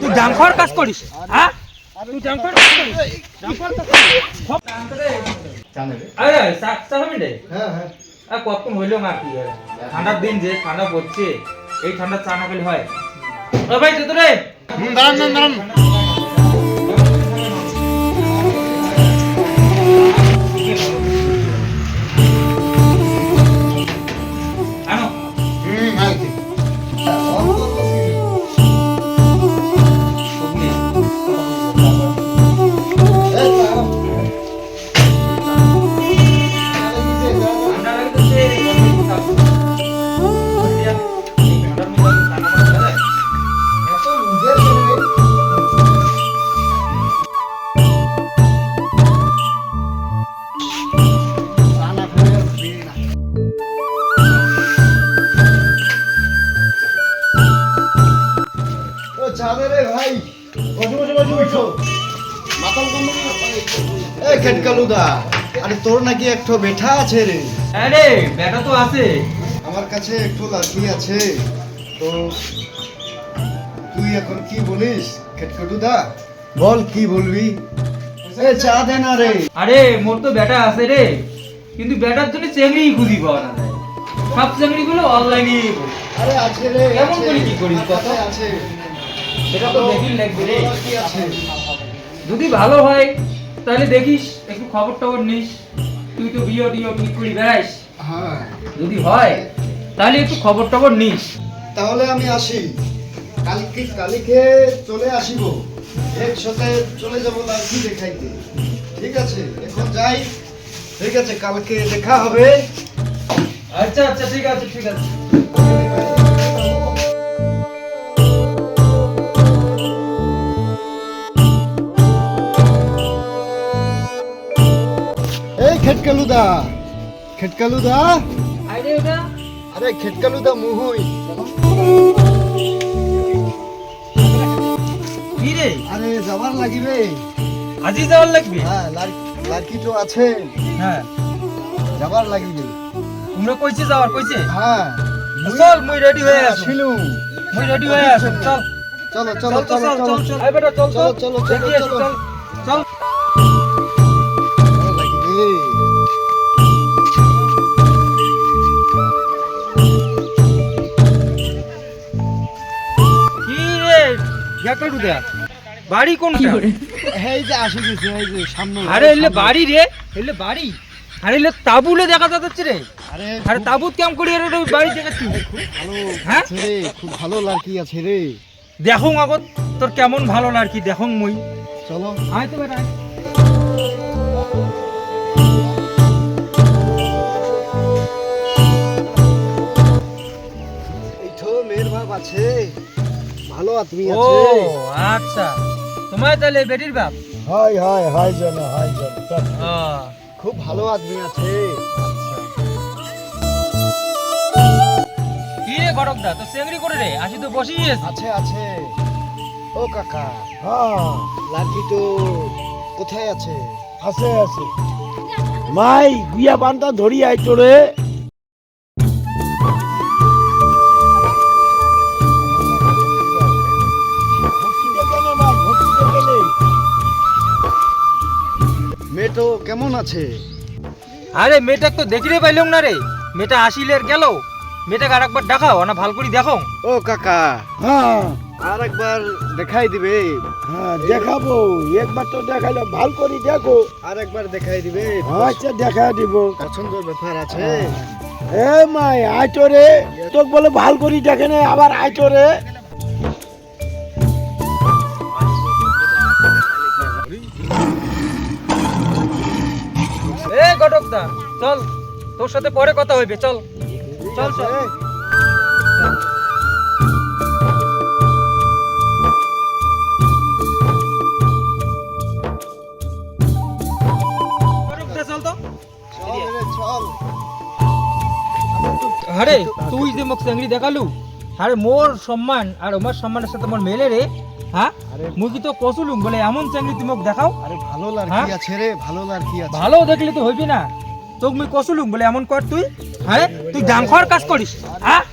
তুই জামখর কাজ করিস, হ্যাঁ? তুই জামখর কাজ করিস, জামখর কাজ করিস। আরে সাকসা হবে রে? হ্যাঁ হ্যাঁ। আর কতক্ষণ হইলো না কি আর? ঠান্ডার দিন যে ঠান্ডা পড়ছে, এই ঠান্ডা চা না খেলে হয়? ও ভাই তুই তো রে? দাঁড়ান। আরে তোর নাকি একটু বেটা আছে রে? আরে বেটা তো আছে, আমার কাছে একটু লাঠি আছে, তো তুই এখন কি বলিস? খেটখেটুদা বল কি বলবি? চা দে না রে। আরে মোর তো বেটা আছে রে, কিন্তু বেটার জন্য চেংড়ি খুঁজি পাওয়া না যায়। সব চেংড়ি গুলো অনলাইনে। আরে আছে রে, কেমন করে কি করিস কথা আছে, সেটা তো দেখিস লাগবে রে। কি আছে? যদি ভালো হয় তাহলে দেখিস, একটু খবর টবর নিস। তুই তো বিয়ে ঠিক করি বেড়াইস, হ্যাঁ যদি হয় তাহলে একটু খবর টবর নিস। তাহলে আমি আসি, কালকে চলে আসিব, একসাথে চলে যাবো লাঠি দেখাইতে। ঠিক আছে, এখন যাই। ঠিক আছে, কালকে দেখা হবে। আচ্ছা ঠিক আছে। এই খেটকালুদা আরে খেটকালুদা মুহুই। কি রে? আরে যাবার লাগিবে, আজি যাওয়ার লাগবে? হ্যাঁ লাঠি তো আছে, হ্যাঁ যাবার লাগিবে। তোমরা কইছে যাওয়ার কইছে? হ্যাঁ চল, মুই রেডি হয়ে আছি। ছিলু, মুই রেডি হয়ে আছি। চল। আই বেটা চল। দেখি আসি, চল। ভালো লাগিবে। কি রে গেটলু দে? বাড়ি কোনটা? এই যে আসি গেছে, এই যে সামনে। আরে এলে বাড়ি রে, এলে বাড়ি। আরে এলে তাবুলে দেখা যাচ্ছে রে। আরে তাবুত কেমন করি রে বাড়ি দেখাচ্ছি? ভালো হ্যাঁ আছে রে, খুব ভালো লাড়কি আছে রে। দেখুন আগত তোর কেমন ভালো লাড়কি দেখুন মই। চলো আয় তো বেটা। এই তো মেয়ের বাপ আছে, ভালো আদমি ও আছে। আচ্ছা, তোমার তাহলে বেটির বাপ? হাই জন হ্যাঁ, খুব ভালো আদমি আছে। আচ্ছা। কি রে গড়কদা, তো চেংড়ি করে রে আসি তো বসিয়ে আছে ও কাকা, হ্যাঁ লাঠি তো কোথায় আছে? আছে মাই গুয়া বান্দা ধরি আই তোরে। মেয়ে তো কেমন আছে? আরে মেয়েটা তো দেখিরে পাইলাম না রে। মেয়েটা আসিলে আর গেল। মেয়েটাকে আর একবার দেখাও না, ভাল করে দেখো। ও কাকা, হ্যাঁ আর একবার দেখাই দিবে? হ্যাঁ দেখাবো, একবার তো দেখাইলে ভাল করে দেখো, আর একবার দেখাই দিবে? আচ্ছা দেখাই দিব, পছন্দের ব্যাপার আছে। এ মাই আইতো রে, তোকে বলে ভাল করে দেখে না, আবার আইতো রে। এ গড়কদা চল, তোর সাথে পরে কথা হইবে। চল। আরে তুই যে মোক চেংড়ি দেখালু, আরে মোর সম্মান আর আমার সম্মানের সাথে মোর মেলে রে। হ্যাঁ মুই কি তো কসুলুম বলে এমন চেংড়ি তুমি মোক দেখাও? আরে ভালো লাড়কি আছে রে, ভালো লাড়কি আছে। ভালো দেখলে তো হইবি না, তোক মুই কসুলুম বলে এমন কর তুই। আরে তুই দাম খাওয়ার কাজ করিস হ্যাঁ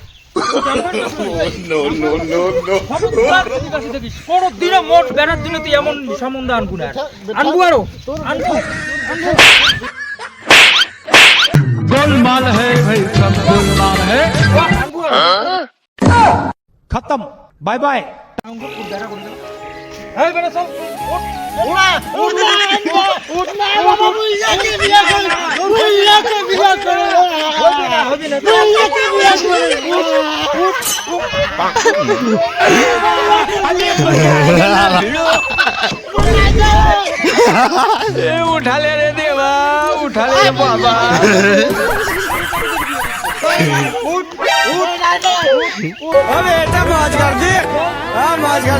দিনে মোট বেড়ার দিনে তুই এমন সম্বন্ধ আনবো না আনবো আরো আনবো गोलमाल है भाई सब गोलमाल है खत्म बाय बाय এই বেটা সব उठा ले रे देवा उठा ले बाबा अबे बेटा मौज कर दे। हाँ मौज कर